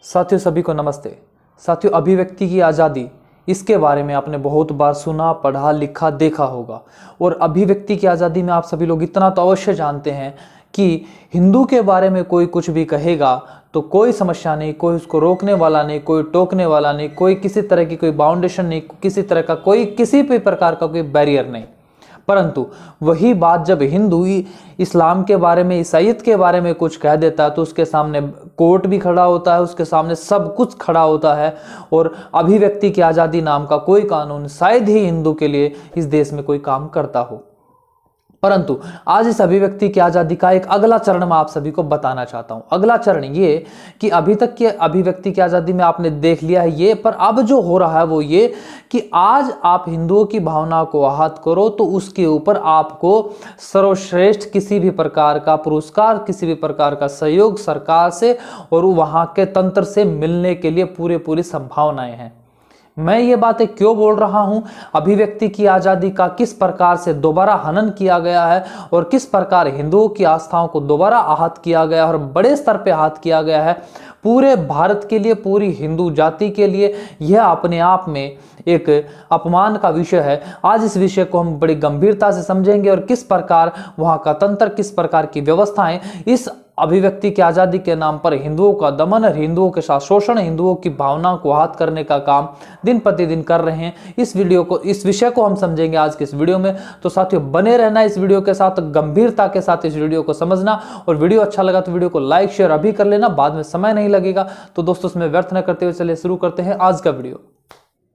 साथियों सभी को नमस्ते। साथियों, अभिव्यक्ति की आज़ादी, इसके बारे में आपने बहुत बार सुना, पढ़ा, लिखा, देखा होगा। और अभिव्यक्ति की आज़ादी में आप सभी लोग इतना तो अवश्य जानते हैं कि हिंदू के बारे में कोई कुछ भी कहेगा तो कोई समस्या नहीं, कोई उसको रोकने वाला नहीं, कोई टोकने वाला नहीं, कोई किसी तरह की कोई बाउंडेशन नहीं, किसी तरह का कोई किसी भी प्रकार का कोई बैरियर नहीं। परंतु वही बात जब हिंदू इस्लाम के बारे में, ईसाईयत के बारे में कुछ कह देता है तो उसके सामने कोर्ट भी खड़ा होता है, उसके सामने सब कुछ खड़ा होता है। और अभिव्यक्ति की आज़ादी नाम का कोई कानून शायद ही हिंदू के लिए इस देश में कोई काम करता हो। परंतु आज इस अभिव्यक्ति की आज़ादी का एक अगला चरण मैं आप सभी को बताना चाहता हूं। अगला चरण ये कि अभी तक की अभिव्यक्ति की आज़ादी में आपने देख लिया है ये, पर अब जो हो रहा है वो ये कि आज आप हिंदुओं की भावना को आहत करो तो उसके ऊपर आपको सर्वश्रेष्ठ किसी भी प्रकार का पुरस्कार, किसी भी प्रकार का सहयोग सरकार से और वहां के तंत्र से मिलने के लिए पूरी संभावनाएं हैं। मैं ये बातें क्यों बोल रहा हूं? अभिव्यक्ति की आज़ादी का किस प्रकार से दोबारा हनन किया गया है और किस प्रकार हिंदुओं की आस्थाओं को दोबारा आहत किया गया है और बड़े स्तर पे आहत किया गया है पूरे भारत के लिए, पूरी हिंदू जाति के लिए, यह अपने आप में एक अपमान का विषय है। आज इस विषय को हम बड़ी गंभीरता से समझेंगे और किस प्रकार वहां का तंत्र, किस प्रकार की व्यवस्थाएं इस अभिव्यक्ति की आज़ादी के नाम पर हिंदुओं का दमन, हिंदुओं के साथ शोषण, हिंदुओं की भावनाओं को आहत करने का काम दिन प्रतिदिन कर रहे हैं। इस विषय को हम समझेंगे आज के इस वीडियो में। तो साथियों बने रहना इस वीडियो के साथ, गंभीरता के साथ इस वीडियो को समझना। और वीडियो अच्छा लगा तो वीडियो को लाइक शेयर अभी कर लेना, बाद में समय नहीं लगेगा। तो दोस्तों इसमें व्यर्थ न करते हुए चलिए शुरू करते हैं आज का वीडियो।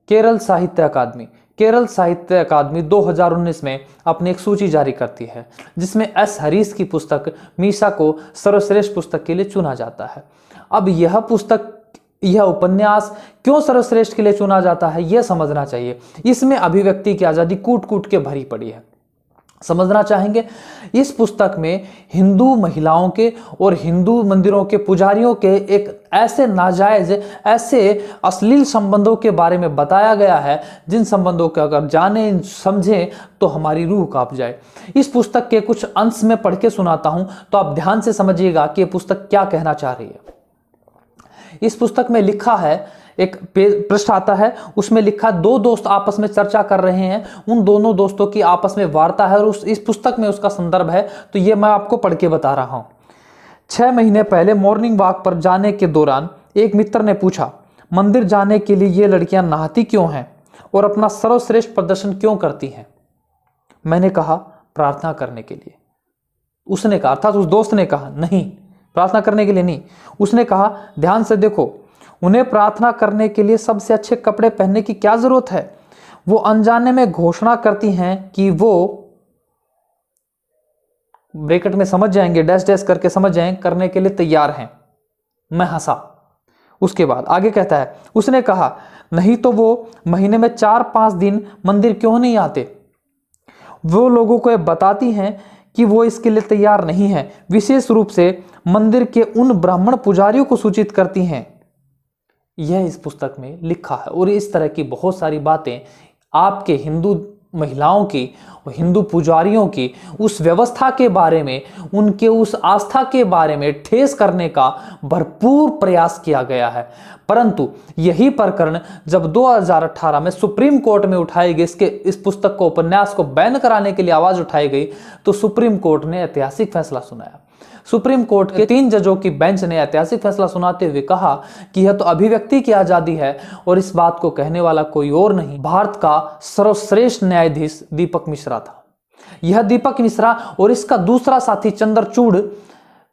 केरल साहित्य अकादमी, केरल साहित्य अकादमी 2019 में अपनी एक सूची जारी करती है जिसमें एस हरीश की पुस्तक मीसा को सर्वश्रेष्ठ पुस्तक के लिए चुना जाता है। अब यह पुस्तक, यह उपन्यास क्यों सर्वश्रेष्ठ के लिए चुना जाता है यह समझना चाहिए। इसमें अभिव्यक्ति की आज़ादी कूट कूट के भरी पड़ी है, समझना चाहेंगे। इस पुस्तक में हिंदू महिलाओं के और हिंदू मंदिरों के पुजारियों के एक ऐसे नाजायज, ऐसे अश्लील संबंधों के बारे में बताया गया है जिन संबंधों को अगर जाने समझें तो हमारी रूह कांप जाए। इस पुस्तक के कुछ अंश में पढ़ के सुनाता हूं तो आप ध्यान से समझिएगा कि यह पुस्तक क्या कहना चाह रही है। इस पुस्तक में लिखा है, एक पृष्ठ आता है, उसमें लिखा दो दोस्त आपस में चर्चा कर रहे हैं, उन दोनों दोस्तों की आपस में वार्ता है और इस पुस्तक में उसका संदर्भ है। तो ये मैं आपको पढ़ के बता रहा हूं। 6 महीने पहले मॉर्निंग वॉक पर जाने के दौरान एक मित्र ने पूछा, मंदिर जाने के लिए ये लड़कियां नहाती क्यों हैं और अपना सर्वश्रेष्ठ प्रदर्शन क्यों करती हैं? मैंने कहा, प्रार्थना करने के लिए। उसने कहा, अर्थात उस दोस्त ने कहा, नहीं, प्रार्थना करने के लिए नहीं। उसने कहा, ध्यान से देखो, उन्हें प्रार्थना करने के लिए सबसे अच्छे कपड़े पहनने की क्या जरूरत है? वो अनजाने में घोषणा करती हैं कि वो, ब्रैकेट में समझ जाएंगे, डैश डैश करके समझ जाएं, करने के लिए तैयार हैं। मैं हंसा। उसके बाद आगे कहता है, उसने कहा, नहीं तो वो महीने में 4-5 दिन मंदिर क्यों नहीं आते? वो लोगों को बताती हैं कि वो इसके लिए तैयार नहीं है, विशेष रूप से मंदिर के उन ब्राह्मण पुजारियों को सूचित करती हैं। यह इस पुस्तक में लिखा है। और इस तरह की बहुत सारी बातें आपके हिंदू महिलाओं की, हिंदू पुजारियों की उस व्यवस्था के बारे में, उनके उस आस्था के बारे में ठेस करने का भरपूर प्रयास किया गया है। परंतु यही प्रकरण जब 2018 में सुप्रीम कोर्ट में उठाई गई, इस पुस्तक को, उपन्यास को बैन कराने के लिए आवाज उठाई गई, तो सुप्रीम कोर्ट ने ऐतिहासिक फैसला सुनाया। सुप्रीम कोर्ट के 3 जजों की बेंच ने ऐतिहासिक फैसला सुनाते हुए कहा कि यह तो अभिव्यक्ति की आजादी है और इस बात को कहने वाला कोई और नहीं, भारत का सर्वश्रेष्ठ न्यायाधीश दीपक मिश्रा था। यह दीपक मिश्रा और इसका दूसरा साथी चंद्रचूड़,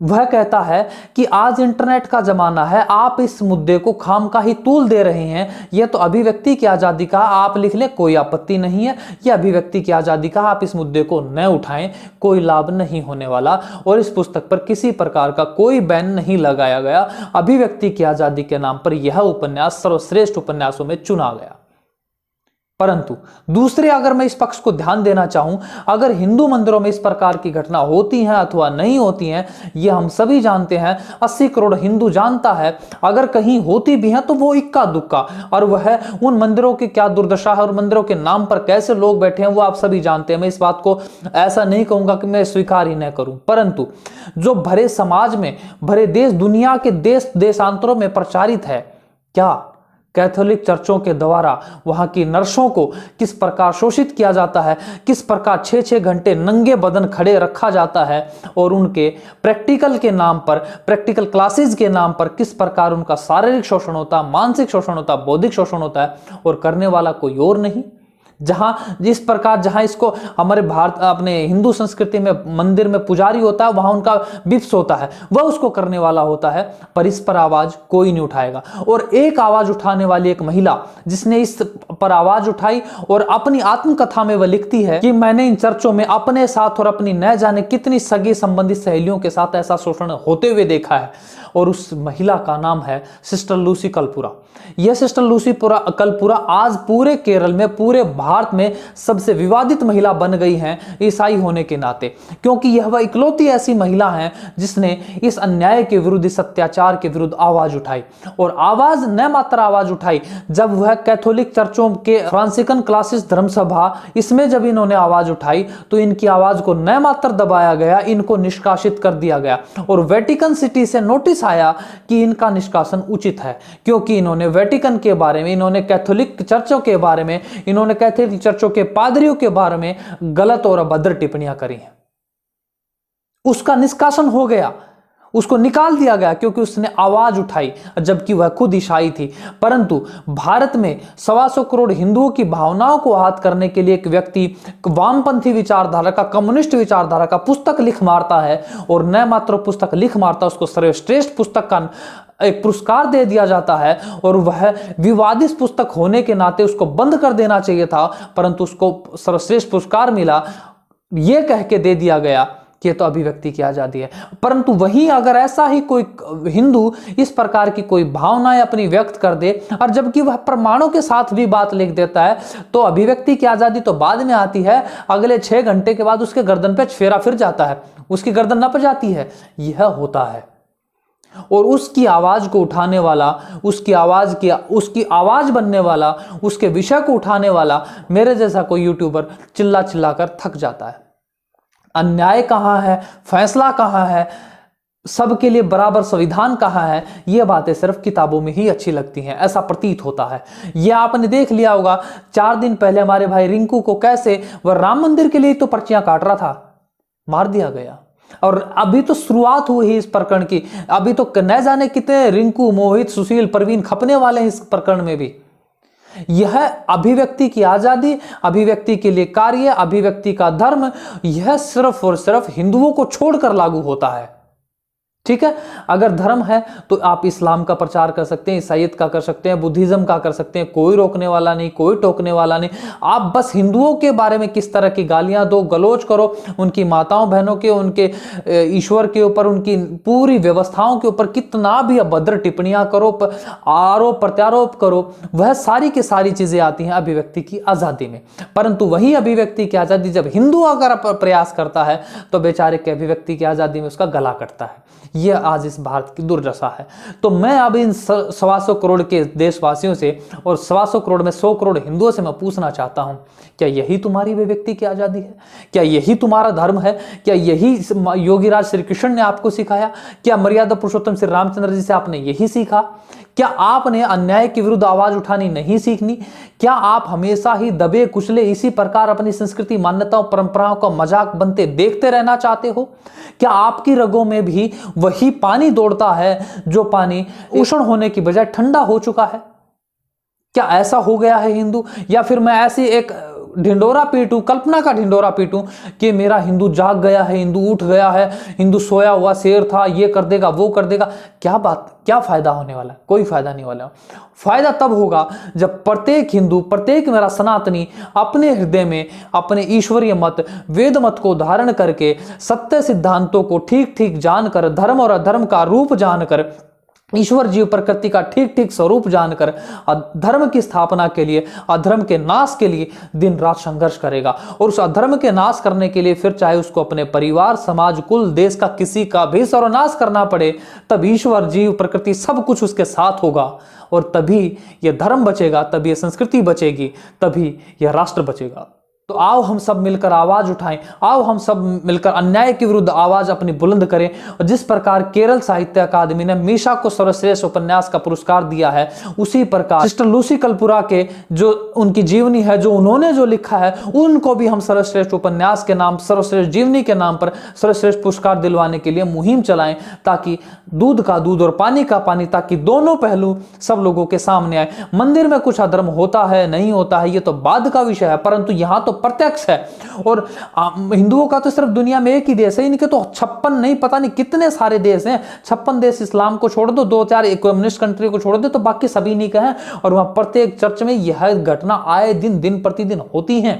वह कहता है कि आज इंटरनेट का जमाना है, आप इस मुद्दे को खामखा ही तूल दे रहे हैं। यह तो अभिव्यक्ति की आजादी का आप लिख ले, कोई आपत्ति नहीं है। यह अभिव्यक्ति की आजादी का, आप इस मुद्दे को न उठाएं, कोई लाभ नहीं होने वाला। और इस पुस्तक पर किसी प्रकार का कोई बैन नहीं लगाया गया। अभिव्यक्ति की आजादी के नाम पर यह उपन्यास सर्वश्रेष्ठ उपन्यासों में चुना गया। परंतु दूसरे अगर मैं इस पक्ष को ध्यान देना चाहूं, अगर हिंदू मंदिरों में इस प्रकार की घटना होती हैं अथवा नहीं होती हैं, ये हम सभी जानते हैं, 80 करोड़ हिंदू जानता है। अगर कहीं होती भी हैं तो वो इक्का दुक्का, और वह उन मंदिरों की क्या दुर्दशा है और मंदिरों के नाम पर कैसे लोग बैठे हैं वो आप सभी जानते हैं। मैं इस बात को ऐसा नहीं कहूंगा कि मैं स्वीकार ही न करूं, परंतु जो भरे समाज में, भरे देश दुनिया के देशांतरों में प्रचारित है, क्या कैथोलिक चर्चों के द्वारा वहां की नर्सों को किस प्रकार शोषित किया जाता है, किस प्रकार 6-6 घंटे नंगे बदन खड़े रखा जाता है, और उनके प्रैक्टिकल के नाम पर, प्रैक्टिकल क्लासेस के नाम पर किस प्रकार उनका शारीरिक शोषण होता, मानसिक शोषण होता, बौद्धिक शोषण होता है, और करने वाला कोई और नहीं। जिस प्रकार जहां इसको हमारे भारत अपने हिंदू संस्कृति में मंदिर में पुजारी होता है, वहां उनका बिप्स होता है, वह उसको करने वाला होता है, पर इस पर आवाज कोई नहीं उठाएगा। और एक आवाज उठाने वाली एक महिला जिसने इस पर आवाज उठाई और अपनी आत्मकथा में वह लिखती है कि मैंने इन चर्चों में अपने साथ और अपनी न जाने कितनी सगी संबंधित सहेलियों के साथ ऐसा शोषण होते हुए देखा है, और उस महिला का नाम है सिस्टर लूसी कलपुरा। यह सिस्टर लूसी कलपुरा आज पूरे केरल में, पूरे भारत में सबसे विवादित महिला बन गई हैं ईसाई होने के नाते, क्योंकि यह वह इकलौती ऐसी महिला है जिसने इस अन्याय के विरुद्ध, इस अत्याचार के विरुद्ध आवाज उठाई। और आवाज न मात्र आवाज उठाई, जब वह कैथोलिक चर्चों के फ्रांसिकन क्लासेस धर्मसभा, इसमें जब इन्होंने आवाज उठाई तो इनकी आवाज को न मात्र दबाया गया, इनको निष्कासित कर दिया गया। और वेटिकन सिटी से नोटिस आया कि इनका निष्कासन उचित है, क्योंकि इन्होंने वेटिकन के बारे में, इन्होंने कैथोलिक चर्चों के बारे में, इन्होंने कैथोलिक चर्चों के पादरियों के बारे में गलत और अभद्र टिप्पणियां करी हैं। उसका निष्कासन हो गया, उसको निकाल दिया गया, क्योंकि उसने आवाज उठाई, जबकि वह खुद ईसाई थी। परंतु भारत में 125 करोड़ हिंदुओं की भावनाओं को आहत करने के लिए एक व्यक्ति वामपंथी विचारधारा का, कम्युनिस्ट विचारधारा का पुस्तक लिख मारता है, और न मात्र पुस्तक लिख मारता, उसको सर्वश्रेष्ठ पुस्तक का एक पुरस्कार दे दिया जाता है, और वह विवादित पुस्तक होने के नाते उसको बंद कर देना चाहिए था, परंतु उसको सर्वश्रेष्ठ पुरस्कार मिला, यह कह के दे दिया गया कि ये तो अभिव्यक्ति की आजादी है। परंतु वहीं अगर ऐसा ही कोई हिंदू इस प्रकार की कोई भावनाएं अपनी व्यक्त कर दे, और जबकि वह प्रमाणों के साथ भी बात लिख देता है, तो अभिव्यक्ति की आजादी तो बाद में आती है, अगले 6 घंटे के बाद उसके गर्दन पे फेरा फिर जाता है, उसकी गर्दन नप जाती है। यह होता है, और उसकी आवाज को उठाने वाला, उसकी आवाज बनने वाला, उसके विषय को उठाने वाला मेरे जैसा कोई यूट्यूबर चिल्ला चिल्ला कर थक जाता है। अन्याय कहां है, फैसला कहां है, सबके लिए बराबर संविधान कहां है, ये बातें सिर्फ किताबों में ही अच्छी लगती हैं, ऐसा प्रतीत होता है। ये आपने देख लिया होगा 4 दिन पहले हमारे भाई रिंकू को कैसे वह राम मंदिर के लिए तो पर्चियां काट रहा था, मार दिया गया। और अभी तो शुरुआत हुई इस प्रकरण की, अभी तो न जाने कितने रिंकू, मोहित, सुशील, प्रवीण खपने वाले हैं इस प्रकरण में भी। यह अभिव्यक्ति की आजादी, अभिव्यक्ति के लिए कार्य, अभिव्यक्ति का धर्म, यह सिर्फ और सिर्फ हिंदुओं को छोड़कर लागू होता है। ठीक है, अगर धर्म है तो आप इस्लाम का प्रचार कर सकते हैं, ईसाईयत का कर सकते हैं, बुद्धिज्म का कर सकते हैं, कोई रोकने वाला नहीं, कोई टोकने वाला नहीं। आप बस हिंदुओं के बारे में किस तरह की गालियां दो, गलोच करो, उनकी माताओं बहनों के, उनके ईश्वर के ऊपर, उनकी पूरी व्यवस्थाओं के ऊपर कितना भी अभद्र टिप्पणियां करो, आरोप प्रत्यारोप करो, वह सारी की सारी चीजें आती हैं अभिव्यक्ति की आजादी में। परंतु वही अभिव्यक्ति की आजादी जब हिंदू अगर प्रयास करता है तो बेचारे के अभिव्यक्ति की आजादी में उसका गला कटता है। यह आज इस भारत की दुर्दशा है। तो मैं अब इन 125 करोड़ के देशवासियों से और 125 करोड़ में 100 करोड़ हिंदुओं से मैं पूछना चाहता हूं, क्या यही तुम्हारी अभिव्यक्ति की आजादी है? क्या यही तुम्हारा धर्म है? क्या यही योगीराज श्री कृष्ण ने आपको सिखाया? क्या मर्यादा पुरुषोत्तम श्री रामचंद्र जी से आपने यही सीखा? क्या आपने अन्याय के विरुद्ध आवाज उठानी नहीं सीखनी? क्या आप हमेशा ही दबे कुचले इसी प्रकार अपनी संस्कृति, मान्यताओं, परंपराओं का मजाक बनते देखते रहना चाहते हो? क्या आपकी रगों में भी वही पानी दौड़ता है जो पानी उष्ण होने की बजाय ठंडा हो चुका है? क्या ऐसा हो गया है हिंदू? या फिर मैं ऐसी एक ढिंडोरा पीटूं, कल्पना का ढिंडोरा पीटूं कि मेरा हिंदू जाग गया है, हिंदू उठ गया है, हिंदू सोया हुआ शेर था, ये कर देगा, वो कर देगा। क्या बात, क्या फायदा होने वाला? कोई फायदा नहीं वाला। फायदा तब होगा जब प्रत्येक हिंदू, प्रत्येक मेरा सनातनी अपने हृदय में अपने ईश्वरीय मत, वेद मत को धारण करके, सत्य सिद्धांतों को ठीक ठीक जानकर, धर्म और अधर्म का रूप जानकर ईश्वर जीव प्रकृति का ठीक ठीक स्वरूप जानकर अधर्म की स्थापना के लिए, अधर्म के नाश के लिए दिन रात संघर्ष करेगा। और उस अधर्म के नाश करने के लिए फिर चाहे उसको अपने परिवार, समाज, कुल, देश का किसी का भी सर्वनाश करना पड़े, तब ईश्वर जीव प्रकृति सब कुछ उसके साथ होगा। और तभी यह धर्म बचेगा, तभी यह संस्कृति बचेगी, तभी यह राष्ट्र बचेगा। तो आओ हम सब मिलकर आवाज उठाएं, आओ हम सब मिलकर अन्याय के विरुद्ध आवाज अपनी बुलंद करें। और जिस प्रकार केरल साहित्य अकादमी ने मीशा को सर्वश्रेष्ठ उपन्यास का पुरस्कार दिया है, उसी प्रकार सिस्टर लूसी कलपुरा के जो उनकी जीवनी है, जो उन्होंने जो लिखा है, उनको भी हम सर्वश्रेष्ठ उपन्यास के नाम, सर्वश्रेष्ठ जीवनी के नाम पर सर्वश्रेष्ठ पुरस्कार दिलवाने के लिए मुहिम चलाएं, ताकि दूध का दूध और पानी का पानी, ताकि दोनों पहलू सब लोगों के सामने आए। मंदिर में कुछ अधर्म होता है, नहीं होता है, ये तो बाद का विषय है, परंतु यहां तो प्रत्यक्ष है। और हिंदुओं का तो सिर्फ दुनिया में एक ही देश है, इनके तो 56 नहीं पता नहीं कितने सारे देश हैं। 56 देश, इस्लाम को छोड़ दो, 2-4 कम्युनिस्ट कंट्री को छोड़ दो, तो बाकी सभी नहीं कहें। और वहां प्रत्येक चर्च में यह घटना आए दिन, दिन प्रतिदिन होती है।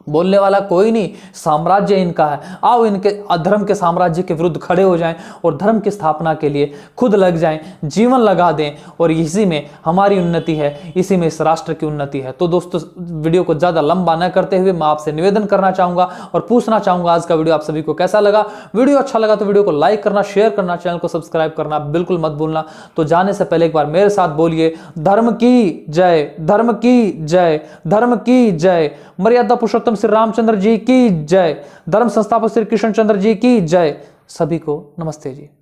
बोलने वाला कोई नहीं, साम्राज्य इनका है। आओ इनके अधर्म के साम्राज्य के विरुद्ध खड़े हो जाएं और धर्म की स्थापना के लिए खुद लग जाएं, जीवन लगा दें। और इसी में हमारी उन्नति है, इसी में इस राष्ट्र की उन्नति है। तो दोस्तों, वीडियो को ज़्यादा लंबा न करते हुए मैं आपसे निवेदन करना चाहूँगा और पूछना चाहूँगा, आज का वीडियो आप सभी को कैसा लगा। वीडियो अच्छा लगा तो वीडियो को लाइक करना, शेयर करना, चैनल को सब्सक्राइब करना बिल्कुल मत भूलना। तो जाने से पहले एक बार मेरे साथ बोलिए, धर्म की जय, धर्म की जय, धर्म की जय। मर्यादा पुरुषोत्तम श्री रामचंद्र जी की जय। धर्म संस्थापक श्री कृष्णचंद्र जी की जय। सभी को नमस्ते जी।